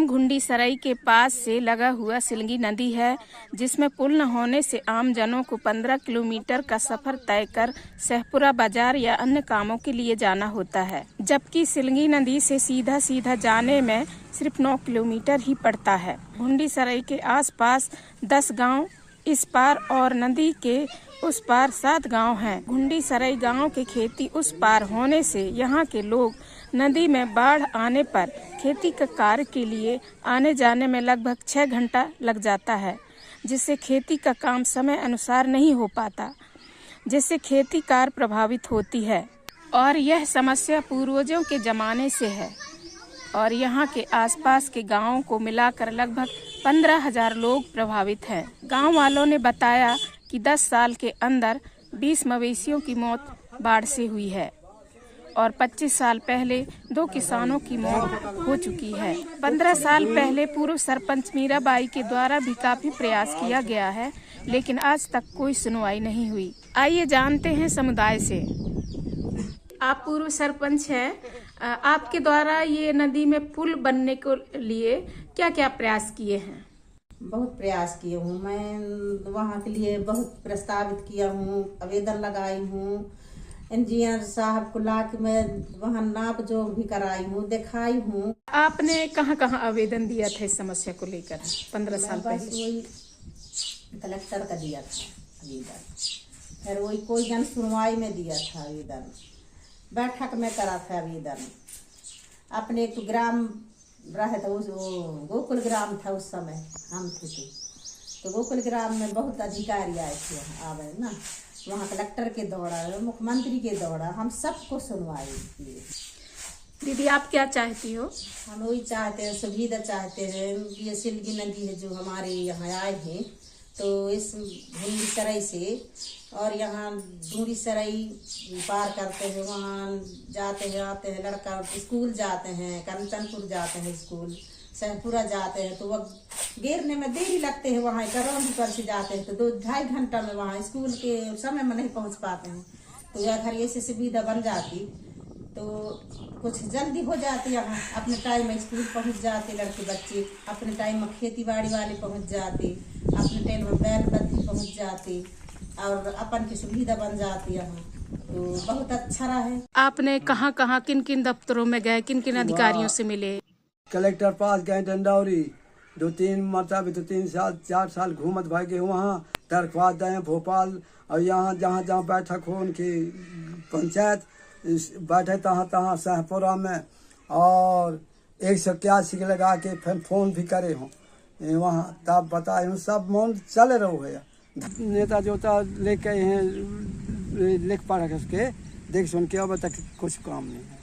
ग्राम घुंडीसराई के पास से लगा हुआ सिलगी नदी है, जिसमें पुल न होने से आम जनों को 15 किलोमीटर का सफर तय कर सहपुरा बाजार या अन्य कामों के लिए जाना होता है, जबकि सिलगी नदी से सीधा जाने में सिर्फ 9 किलोमीटर ही पड़ता है। घुंडीसराई के आसपास 10 गांव इस पार और नदी के उस पार 7 गांव हैं। घुंडीसराई गांव के खेती उस पार होने से यहाँ के लोग नदी में बाढ़ आने पर खेती का कार्य के लिए आने जाने में लगभग 6 घंटा लग जाता है, जिससे खेती का काम समय अनुसार नहीं हो पाता, जिससे खेती कार्य प्रभावित होती है। और यह समस्या पूर्वजों के जमाने से है और यहाँ के आसपास के गांवों को मिलाकर लगभग 15,000 लोग प्रभावित हैं। गांव वालों ने बताया कि 10 साल के अंदर 20 मवेशियों की मौत बाढ़ से हुई है और 25 साल पहले 2 किसानों की मौत हो चुकी है। 15 साल पहले पूर्व सरपंच मीराबाई के द्वारा भी काफी प्रयास किया गया है, लेकिन आज तक कोई सुनवाई नहीं हुई। आइए जानते हैं समुदाय से। आप पूर्व सरपंच हैं, आपके द्वारा ये नदी में पुल बनने के लिए क्या क्या प्रयास किए हैं? बहुत प्रयास किए हूँ मैं, वहाँ के लिए बहुत प्रस्तावित किया हूँ, आवेदन लगाई हूँ, इंजीनियर साहब को ला के मैं वहाँ नाप जो भी कराई हूँ, दिखाई हूँ। आपने कहाँ कहाँ आवेदन दिया था इस समस्या को लेकर 15 साल पहले? वही कलेक्टर का दिया था आवेदन, फिर वही कोई जन सुनवाई में दिया था आवेदन, बैठक में करा था आवेदन। अपने एक ग्राम रहे था, उस गोकुल ग्राम था उस समय हम थे, तो गोकुल ग्राम में बहुत अधिकारी आए थे आवे ना, वहाँ कलेक्टर के दौड़ा, मुख्यमंत्री के दौड़ा, हम सबको सुनवाई किए। दीदी आप क्या चाहती हो? हम वही चाहते हैं, सुविधा चाहते हैं। ये सिलगी नदी है जो हमारे यहाँ आए हैं, तो इस घुंडीसराई से और यहाँ घुंडीसराई पार करते हैं, वहाँ जाते हैं आते हैं, लड़का स्कूल जाते हैं, कंचनपुर जाते हैं स्कूल, सहपुरा जाते हैं, तो वह गिरने में देरी लगते हैं। वहाँ करौंदी पर से जाते हैं तो 2-2.5 घंटा में वहाँ स्कूल के समय में नहीं पहुँच पाते हैं। तो यह घर ऐसे सुविधा बन जाती तो कुछ जल्दी हो जाती, यहाँ अपने टाइम में स्कूल पहुँच जाते लड़के बच्चे, अपने टाइम में खेती बाड़ी वाले पहुँच जाते, अपने टाइम में बैल बत्ती पहुँच जाते और अपन की सुविधा बन जाती यहाँ, तो बहुत अच्छा रहा है। आपने कहाँ कहाँ किन किन दफ्तरों में गए, किन किन अधिकारियों से मिले? कलेक्टर पास गए डंडौरी, 2-3 मरतबा, 4 साल घूमत भाई गए वहाँ, दरख्वास्त दें भोपाल, और यहाँ जहाँ जहाँ बैठक हो उनकी पंचायत बैठे तहाँ सहपुरा में, और 181 के लगा के फिर फोन भी करे हों वहाँ, तब बताए हूँ सब मौन चले रहो है। नेता जोता लेके हैं, लिख पढ़ के देख सुन के, अब तक कुछ काम नहीं है।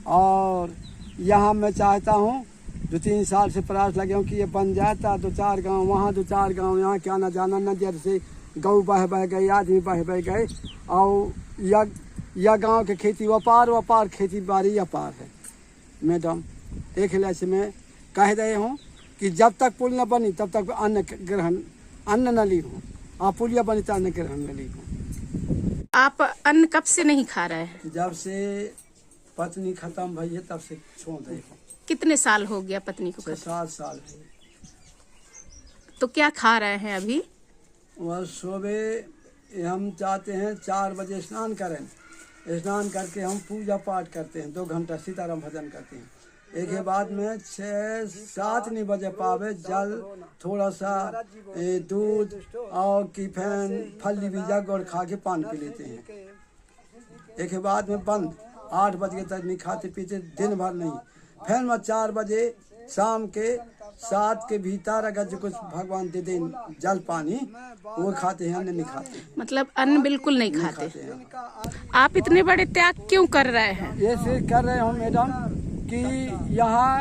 और यहाँ मैं चाहता हूँ 2-3 साल से प्रयास लगे हूँ कि ये बन जाता, 2-4 गांव वहाँ, 2-4 गांव यहाँ, क्या ना जाना नदी से गऊ बह गई, आदमी बह गए, और यह गांव के खेती व्यापार खेती बाड़ी अपार है। मैडम एक हिलासे में कह रहे हूँ कि जब तक पुल न बनी तब तक अन्न न ली हूँ, आप पुलिया बनी तो अन्न ग्रहण न ली हूँ। आप अन्न कब से नहीं खा रहे हैं? जब से पत्नी खत्म भई है तब से छोड़ रहे हो। कितने साल हो गया पत्नी को? 7 साल है। तो क्या खा रहे हैं अभी? वह सुबह हम चाहते हैं 4 बजे स्नान करें, स्नान करके हम पूजा पाठ करते हैं, 2 घंटा सीताराम भजन करते हैं। एक के बाद में 6-7 नहीं बजे पावे, जल थोड़ा सा दूध और की फली बीजा गुड़ खा के पान पी लेते हैं। एक के बाद में बंद, 8 बजे तक नहीं खाते पीते दिन भर नहीं। फिर मैं 4 बजे शाम के 7 के भीतर अगर जो कुछ भगवान दे दें जल पानी वो खाते हैं, अन्न नहीं खाते। मतलब अन्न बिल्कुल नहीं खाते हैं। आप इतने बड़े त्याग क्यों कर रहे हैं? ये सिर्फ कर रहे हो मैडम कि यहाँ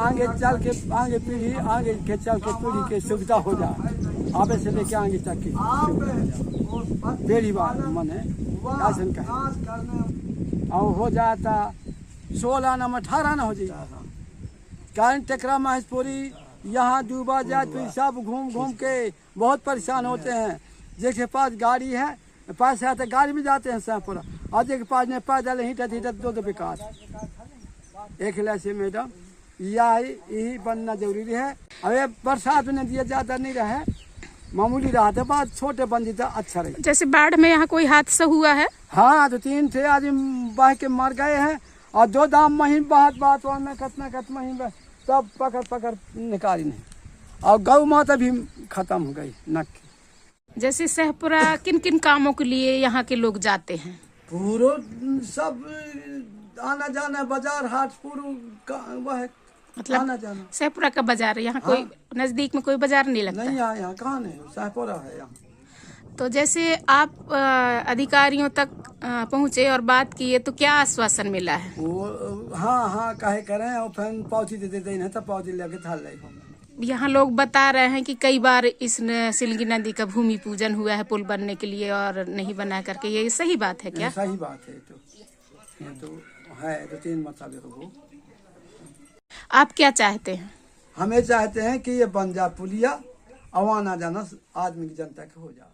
आगे चल के आगे पीढ़ी की सुविधा हो जाए, आगे से लेके आगे तक की पहली बार मन है शासन का, और हो जाता 16 न 18 न हो जाए। कारण टेकरा महेशपुरी यहाँ डूबा जाए तो सब घूम के बहुत परेशान होते हैं। जिसके पास गाड़ी है पास से आते गाड़ी में जाते हैं सहपुरा, और जिसके पास नहीं पैदल हीटत 2 बेकार। एक हिला से मैडम यही बनना जरूरी है। अबे बरसात में दिया ज्यादा नहीं रहे, मामूली रहा था, बात छोटे बन जीता अच्छा रहे। जैसे बाढ़ में यहाँ कोई हादसा हुआ है? हाँ, तो 3 थे आदमी बह के मर गए हैं, और 2 दाम महीन बात में कतना महीन सब पकड़ निकाली नहीं, और गौ माता भी खत्म हो गई नक। जैसे सहपुरा किन किन कामों के लिए यहाँ के लोग जाते हैं? पूरो सब आना जाना, बाजार हाट पूरो वह मतलब आना जाना। सहपुरा का बाजार है यहाँ? हाँ। कोई नजदीक में कोई बाजार नहीं लगता? नहीं, यहाँ कहाँ नहीं, सहपुरा है यहाँ। तो जैसे आप अधिकारियों तक पहुँचे और बात किए तो क्या आश्वासन मिला है? वो हाँ कहे करें, और फिर पावती दे देते हैं, तब पावती लेके थाल ले। यहाँ लोग बता रहे हैं कि कई बार इस सिलगी नदी का भूमि पूजन हुआ है पुल बनने के लिए, और नहीं बना करके, ये सही बात है क्या? सही बात है, तो है 2-3 मतलब वो। आप क्या चाहते हैं? हमें चाहते हैं कि ये बन जा पुलिया, आना जाना आदमी की जनता के हो जाए।